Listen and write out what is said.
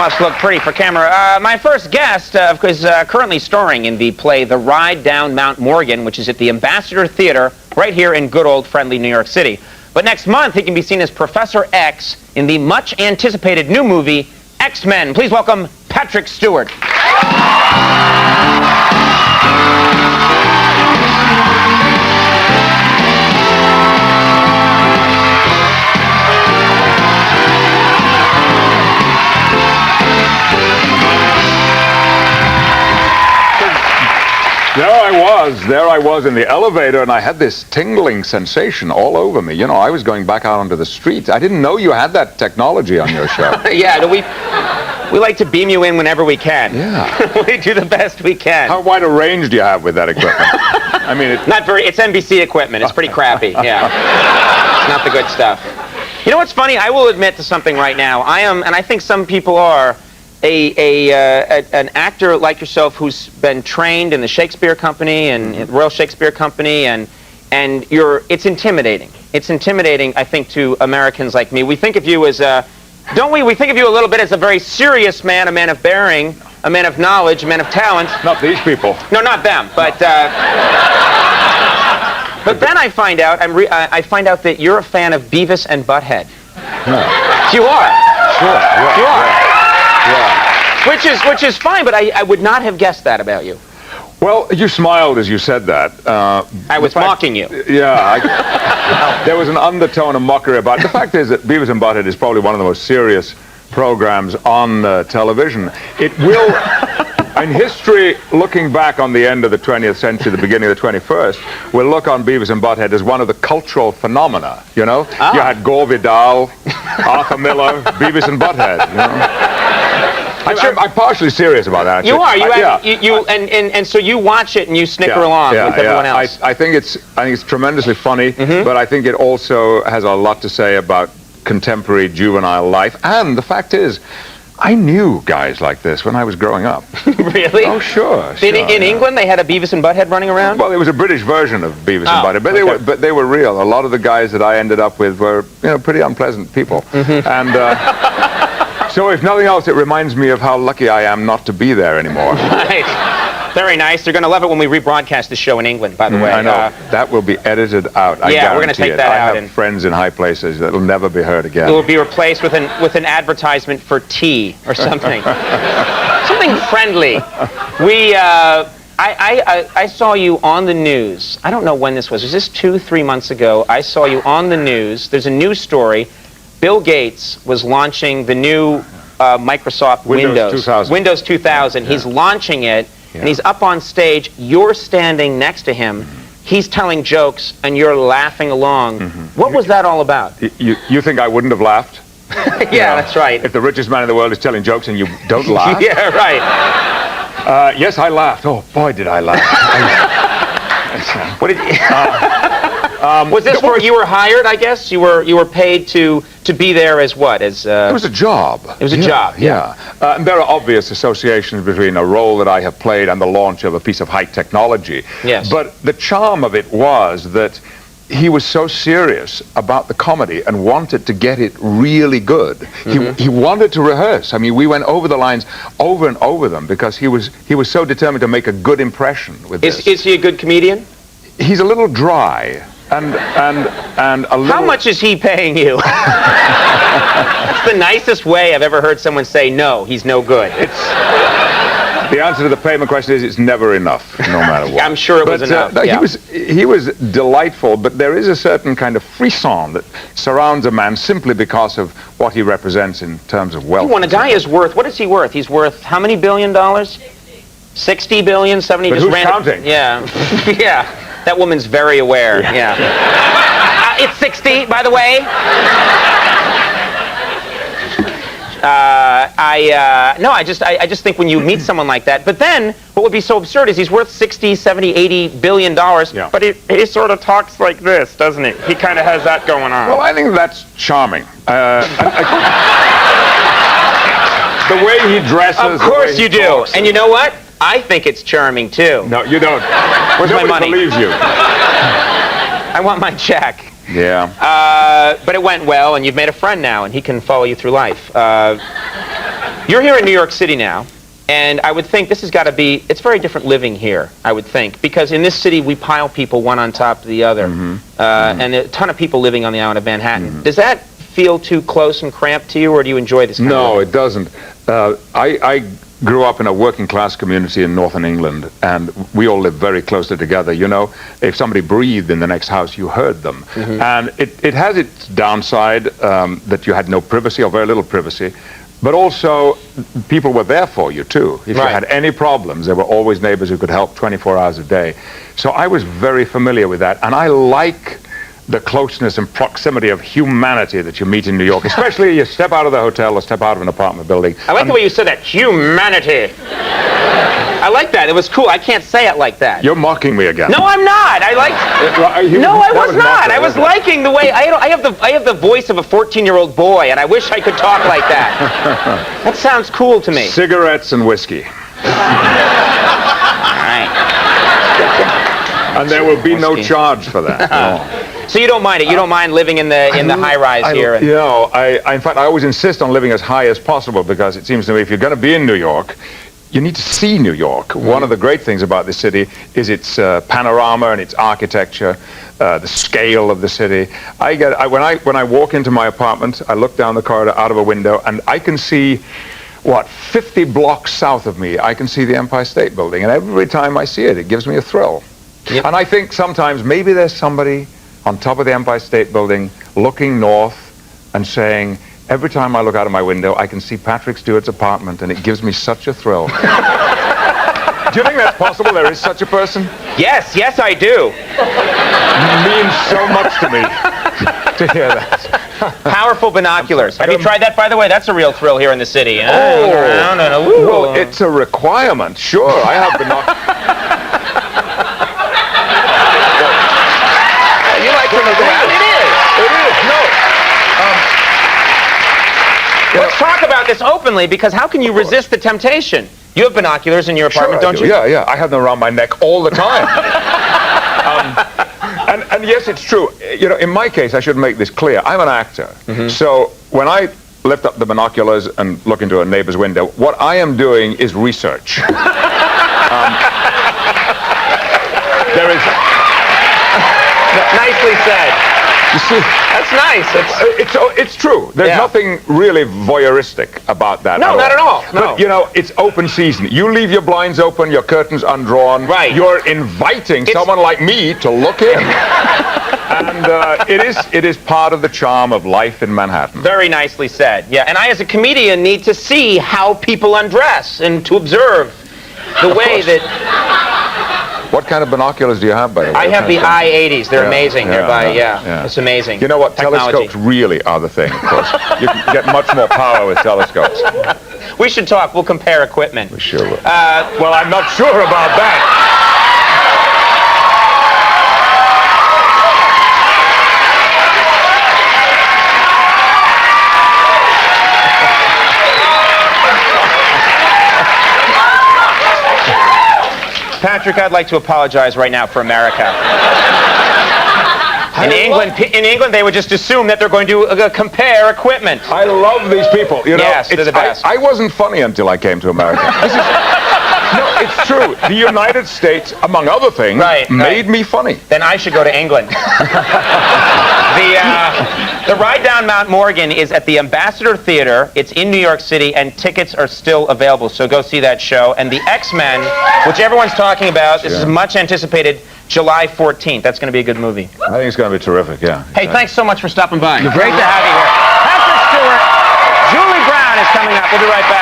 Must look pretty for camera. My first guest is currently starring in the play The Ride Down Mount Morgan, which is at the Ambassador Theater right here in good old friendly New York City. But next month, he can be seen as Professor X in the much-anticipated new movie, X-Men. Please welcome Patrick Stewart. There I was in the elevator, and I had this tingling sensation all over me. You know, I was going back out onto the street. I didn't know you had that technology on your show. Yeah, we like to beam you in whenever we can. Yeah. We do the best we can. How wide a range do you have with that equipment? I mean, it's NBC equipment. It's pretty crappy, yeah. It's not the good stuff. You know what's funny? I will admit to something right now. I am, and I think some people are, an actor like yourself who's been trained in the Shakespeare Company and Royal Shakespeare Company, and it's intimidating. It's intimidating, I think, to Americans like me. We think of you as don't we? We think of you a little bit as a very serious man, a man of bearing, a man of knowledge, a man of talent. Not these people. No, not them. But but then I find out I find out that you're a fan of Beavis and Butthead. No. You are. Sure. Yeah, you are. Yeah. Which is fine, but I would not have guessed that about you. Well, you smiled as you said that. I was mocking you. Yeah. There was an undertone of mockery about it. The fact is that Beavis and Butthead is probably one of the most serious programs on television. It will, in history, looking back on the end of the 20th century, the beginning of the 21st, we'll look on Beavis and Butthead as one of the cultural phenomena, you know? Oh. You had Gore Vidal, Arthur Miller, Beavis and Butthead, you know? I'm partially serious about that. You are. And so you watch it and you snicker along with everyone else. I think it's tremendously funny, but I think it also has a lot to say about contemporary juvenile life. And the fact is, I knew guys like this when I was growing up. Really? Oh, sure. In England, they had a Beavis and Butthead running around? Well, it was a British version of Beavis and Butthead, but they were real. A lot of the guys that I ended up with were, pretty unpleasant people. And so if nothing else, it reminds me of how lucky I am not to be there anymore. Right. Very nice. They're going to love it when we rebroadcast the show in England, by the way. I know. That will be edited out. Yeah, we're going to take that out. I have friends in high places that will never be heard again. It will be replaced with an advertisement for tea or something. Something friendly. I saw you on the news. I don't know when this was. Was this 2-3 months ago? I saw you on the news. There's a news story. Bill Gates was launching the new Microsoft Windows 2000. Windows 2000. Yeah. He's launching it, and he's up on stage. You're standing next to him. He's telling jokes, and you're laughing along. What was that all about? You think I wouldn't have laughed? Yeah, that's right. If the richest man in the world is telling jokes and you don't laugh? Yeah, right. Yes, I laughed. Oh, boy, did I laugh. What did you... was this where you were hired, I guess? You were paid to be there as what? As it was a job. It was a job, yeah. And there are obvious associations between a role that I have played and the launch of a piece of high technology. Yes. But the charm of it was that he was so serious about the comedy and wanted to get it really good. He wanted to rehearse. I mean, we went over the lines over and over them because he was so determined to make a good impression with this. Is he a good comedian? He's a little dry. And a little... How much is he paying you? That's the nicest way I've ever heard someone say, no, he's no good. The answer to the payment question is it's never enough, no matter what. I'm sure it was enough. Yeah. He was delightful, but there is a certain kind of frisson that surrounds a man simply because of what he represents in terms of wealth. When a guy is worth, what is he worth? He's worth how many $1 billion? 60 billion, 70? But who's counting? Yeah. Yeah. That woman's very aware. Yeah. It's 60, by the way. I just think when you meet someone like that, but then what would be so absurd is he's worth 60, 70, 80 billion dollars, but he sort of talks like this, doesn't he? He kind of has that going on. Well, I think that's charming. The way he dresses. Of course you do. And you know what? I think it's charming too. No, you don't. Where's my money? Nobody believes you. I want my check. Yeah. But it went well, and you've made a friend now, and he can follow you through life. You're here in New York City now, and I would think this has got to be, it's very different living here, I would think, because in this city we pile people one on top of the other, and a ton of people living on the island of Manhattan. Does that feel too close and cramped to you, or do you enjoy this kind of No, living? it doesn't. I grew up in a working class community in northern England, and we all lived very closely together. You know, if somebody breathed in the next house, you heard them. And it has its downside, that you had no privacy or very little privacy, but also people were there for you too. If you had any problems, there were always neighbors who could help 24 hours a day. So I was very familiar with that, and I like the closeness and proximity of humanity that you meet in New York, especially you step out of the hotel or step out of an apartment building. I like the way you said that, humanity. I like that. It was cool. I can't say it like that. You're mocking me again. No, I'm not. I like. No, I was not. I was liking the way I have the voice of a 14-year-old boy, and I wish I could talk like that. That sounds cool to me. Cigarettes and whiskey. All right. And there will be no charge for that. No. So you don't mind it? You don't mind living in the high rise here? You know, in fact, I always insist on living as high as possible, because it seems to me if you're going to be in New York, you need to see New York. One of the great things about this city is its panorama and its architecture, the scale of the city. When I walk into my apartment, I look down the corridor out of a window, and I can see, 50 blocks south of me, I can see the Empire State Building, and every time I see it, it gives me a thrill. Yep. And I think sometimes maybe there's somebody on top of the Empire State Building looking north and saying, every time I look out of my window, I can see Patrick Stewart's apartment, and it gives me such a thrill. Do you think that's possible? There is such a person? Yes, I do. It means so much to me to hear that. Powerful binoculars. Have you tried that, by the way? That's a real thrill here in the city. Well, it's a requirement. Sure, I have binoculars. You like to look around? It is. No. Let's talk about this openly, because how can you resist the temptation? You have binoculars in your apartment, Sure, don't you? Yeah. I have them around my neck all the time. And yes, it's true. You know, in my case, I should make this clear. I'm an actor. So when I lift up the binoculars and look into a neighbor's window, what I am doing is research. There is... Nicely said. You see, That's nice. it's true. There's nothing really voyeuristic about that. No, not at all. No. But, you know, it's open season. You leave your blinds open, your curtains undrawn. Right. You're inviting someone like me to look in. And it is part of the charm of life in Manhattan. Very nicely said. Yeah, and I, as a comedian, need to see how people undress and to observe the way that... What kind of binoculars do you have, by the way? I have the I-80s. They're amazing. They're it's amazing. You know what? Technology. Telescopes really are the thing, of course. You can get much more power with telescopes. We should talk. We'll compare equipment. We sure will. Well, I'm not sure about that. Patrick, I'd like to apologize right now for America. In England, they would just assume that they're going to compare equipment. I love these people. You know, yes, they're the best. I wasn't funny until I came to America. No, it's true. The United States, among other things, made me funny. Then I should go to England. The ride down Mount Morgan is at the Ambassador Theater. It's in New York City, and tickets are still available, so go see that show. And the X-Men, which everyone's talking about, this is much anticipated, July 14th. That's going to be a good movie. I think it's going to be terrific, yeah. Hey, thanks so much for stopping by. Great to have you here. Patrick Stewart, Julie Brown is coming up. We'll be right back.